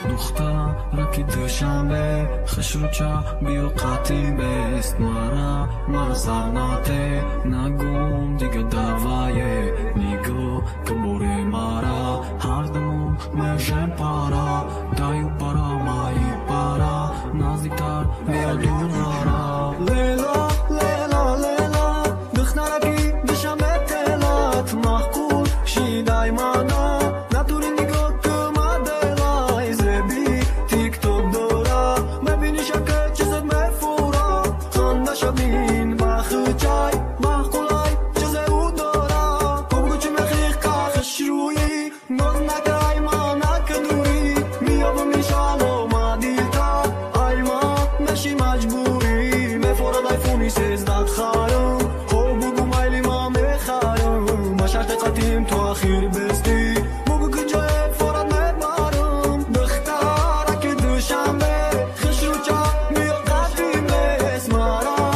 دخترکی دوشنبه خشروچا بیو قطیم بست مرا سرناته نگم دیگه دوایه نیگو که بوری مرا هر دمون میشن پارا دایو پارا مایی پارا نزدیکتر بیا دور نارا لیلا لیلا لیلا دخترکی دوشنبه تلات محکول شیدای مانا نتوری نگاه شبین بخچای بخولای چیزه او دارا بگو چه مخیق کاخش روی ناز نکای ما نکنوری میابو میشالو ما دیتا ای ما نشی مجبوری مفورد آیفونی سیزداد خارم بگو مایلی ما میخارم با شرط قدیم تو اخیر بستی بگو که جای فورد میبارم دخترک دوشنبه خش رو چا میو قدیم بس مرا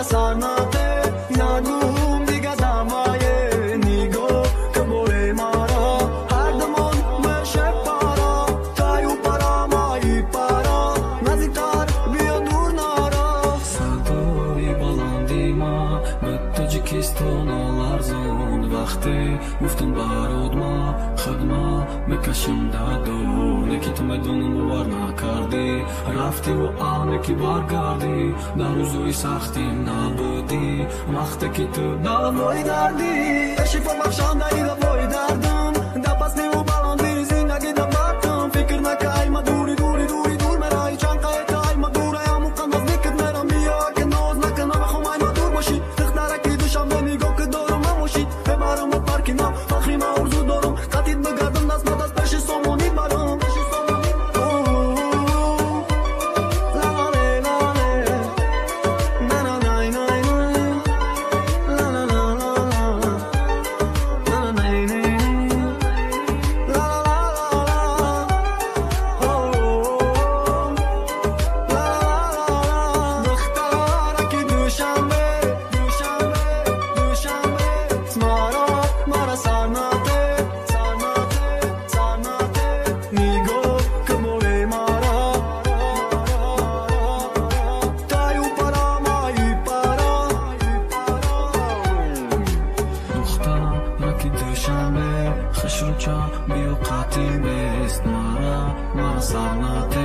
سرناته نگم دیگه دمایه نیگو که بوری مرا هر دمون میشه پارا تایو پارا مایی پارا نزدیکتر بیا دور نارا صدای بلندی ما به تاجیکستان لرزون وقتی گفتن برات ما خدمه بکشیم در دور نکی تو میدونم باور نکردی رفتی و آنکی برگردی در روزوی سختیم نبودی وقتی که تو دوای دردی شفا بخشانده ای دوای دردم در پس نیو بلندی زندگی در بردم فکر نکای ما دوری دوری دوری دور مرایی چند قیت ای ما دوره همون قند از نکت میرم بیا که ناز نکنم بخوام ای ما دور باشی دخترکی دوشنبه نگاه که دارم هموشی ببرم و پرکینم فخری ما ارزو دارم قطید بگردم دست ما دست پیش سامونی برم خشروچا بیو قطیم بست مرا سرناته